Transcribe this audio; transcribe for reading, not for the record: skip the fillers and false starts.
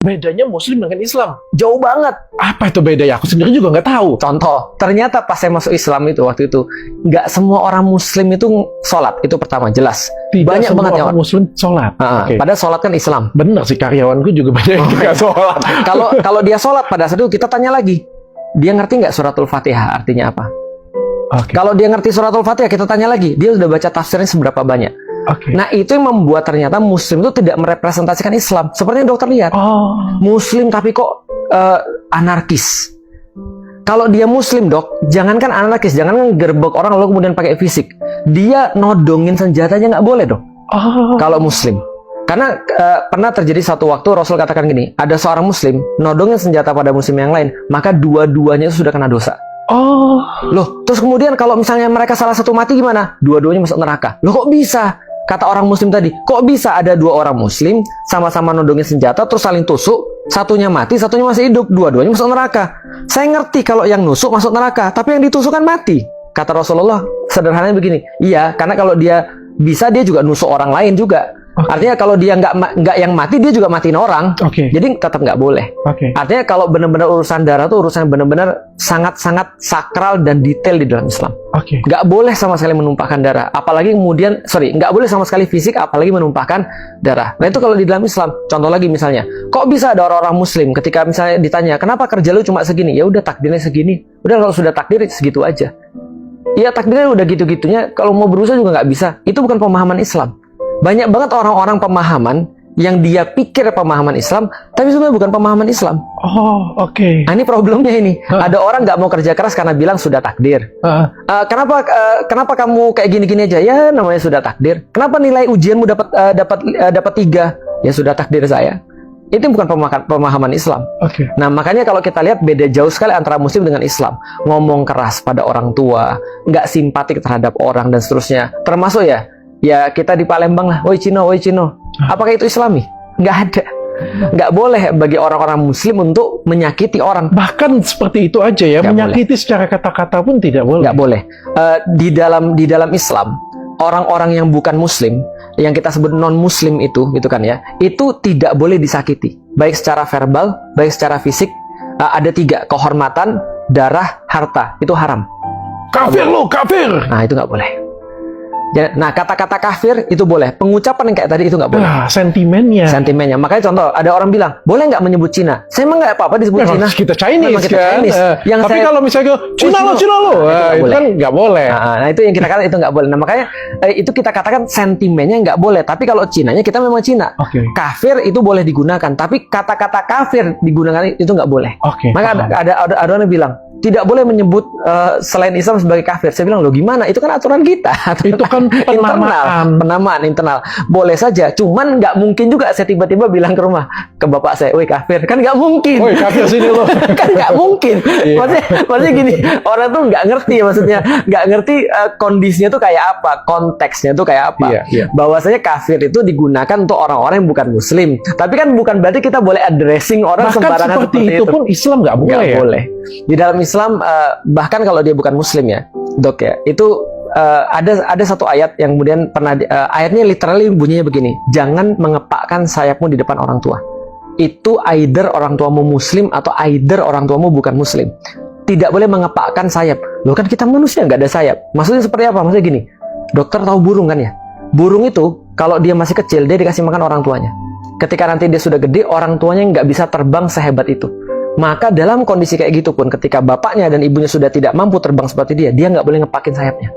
bedanya Muslim dengan Islam? Jauh banget. Apa itu bedanya? Aku sendiri juga nggak tahu. Contoh, ternyata pas saya masuk Islam itu waktu itu, nggak semua orang Muslim itu sholat. Itu pertama, jelas. Tidak Banyak semua banget ya orang Muslim sholat. Oke. Padahal sholat kan Islam. Bener sih, karyawanku juga banyak yang nggak sholat. Kalau dia sholat pada saat itu kita tanya lagi, dia ngerti nggak suratul Fatihah artinya apa? Oke. Kalau dia ngerti suratul Fatihah, kita tanya lagi, dia sudah baca tafsirnya seberapa banyak? Oke. Nah, itu yang membuat ternyata Muslim itu tidak merepresentasikan Islam. Seperti yang dokter lihat. Oh. Muslim tapi kok anarkis. Kalau dia Muslim, dok, jangankan anarkis, jangan gerbek orang lalu kemudian pakai fisik. Dia nodongin senjatanya nggak boleh, dok. Oh. Kalau Muslim. Karena pernah terjadi satu waktu Rasul katakan gini, ada seorang Muslim nodongin senjata pada Muslim yang lain, maka dua-duanya itu sudah kena dosa. Oh. Loh, terus kemudian kalau misalnya mereka salah satu mati gimana? Dua-duanya masuk neraka. Loh, kok bisa? Kata orang Muslim tadi, kok bisa ada dua orang Muslim sama-sama nodongin senjata terus saling tusuk, satunya mati, satunya masih hidup, dua-duanya masuk neraka. Saya ngerti kalau yang nusuk masuk neraka, tapi yang ditusuk kan mati. Kata Rasulullah, sederhananya begini, iya, karena kalau dia bisa, dia juga nusuk orang lain juga. Artinya kalau dia nggak yang mati, dia juga matiin orang. Jadi tetap nggak boleh. Artinya kalau benar-benar urusan darah itu urusan benar-benar sangat-sangat sakral dan detail di dalam Islam. Nggak boleh sama sekali menumpahkan darah. Apalagi kemudian, nggak boleh sama sekali fisik, apalagi menumpahkan darah. Nah itu kalau di dalam Islam. Contoh lagi misalnya, kok bisa ada orang-orang Muslim ketika misalnya ditanya, kenapa kerja lu cuma segini? Ya udah takdirnya segini. Udah kalau sudah takdir segitu aja. Iya takdirnya udah gitu-gitunya. Kalau mau berusaha juga nggak bisa. Itu bukan pemahaman Islam. Banyak banget orang-orang pemahaman yang dia pikir pemahaman Islam, tapi sebenarnya bukan pemahaman Islam. Nah, ini problemnya ini. Ada orang nggak mau kerja keras karena bilang sudah takdir. Kenapa kamu kayak gini-gini aja? Ya namanya sudah takdir. Kenapa nilai ujianmu dapat 3? Ya sudah takdir saya. Itu bukan pemahaman Islam. Nah makanya kalau kita lihat beda jauh sekali antara Muslim dengan Islam. Ngomong keras pada orang tua, nggak simpatik terhadap orang dan seterusnya. Termasuk ya kita di Palembang lah, woi Cino. Apakah itu Islami? Nggak ada. Nggak boleh bagi orang-orang Muslim untuk menyakiti orang. Bahkan seperti itu aja ya, menyakiti secara kata-kata pun tidak boleh. Nggak boleh. Di dalam Islam, orang-orang yang bukan Muslim, yang kita sebut non-Muslim itu kan ya, itu tidak boleh disakiti. Baik secara verbal, baik secara fisik. Ada 3, kehormatan, darah, harta. Itu haram. Kafir lo, kafir! Nah itu nggak boleh. Nah, kata-kata kafir itu boleh. Pengucapan yang kayak tadi itu nggak boleh. Sentimennya. Makanya contoh, ada orang bilang, boleh nggak menyebut Cina? Saya emang nggak apa-apa disebut Cina. Kita Chinese kan. Tapi kalau misalnya Cina lo, itu kan nggak boleh. Nah, itu yang kita katakan itu nggak boleh. Nah, makanya itu kita katakan sentimennya nggak boleh. Tapi kalau Cinanya kita memang Cina. Kafir itu boleh digunakan. Tapi kata-kata kafir digunakan itu nggak boleh. Maka ada orang yang bilang, tidak boleh menyebut selain Islam sebagai kafir. Saya bilang, loh gimana? Itu kan aturan kita. Itu kan penamaan internal. Boleh saja, cuman nggak mungkin juga saya tiba-tiba bilang ke rumah, ke bapak saya, woi kafir. Kan nggak mungkin. Woi kafir sini lo. Kan nggak mungkin. Maksudnya gini, orang tuh nggak ngerti, maksudnya nggak ngerti kondisinya tuh kayak apa, konteksnya tuh kayak apa. Bahwasanya kafir itu digunakan untuk orang-orang yang bukan Muslim. Tapi kan bukan berarti kita boleh addressing orang sembarangan seperti itu. Pun Islam nggak boleh. Nggak boleh. Di dalam Islam, bahkan kalau dia bukan Muslim ya, dok ya, itu ada satu ayat yang kemudian pernah ayatnya literally bunyinya begini, jangan mengepakkan sayapmu di depan orang tua. Itu either orang tuamu Muslim atau either orang tuamu bukan Muslim. Tidak boleh mengepakkan sayap. Loh kan kita manusia nggak ada sayap. Maksudnya seperti apa? Maksudnya gini, dokter tahu burung kan ya? Burung itu kalau dia masih kecil dia dikasih makan orang tuanya. Ketika nanti dia sudah gede, orang tuanya nggak bisa terbang sehebat itu. Maka dalam kondisi kayak gitu pun, ketika bapaknya dan ibunya sudah tidak mampu terbang seperti dia nggak boleh ngepakin sayapnya.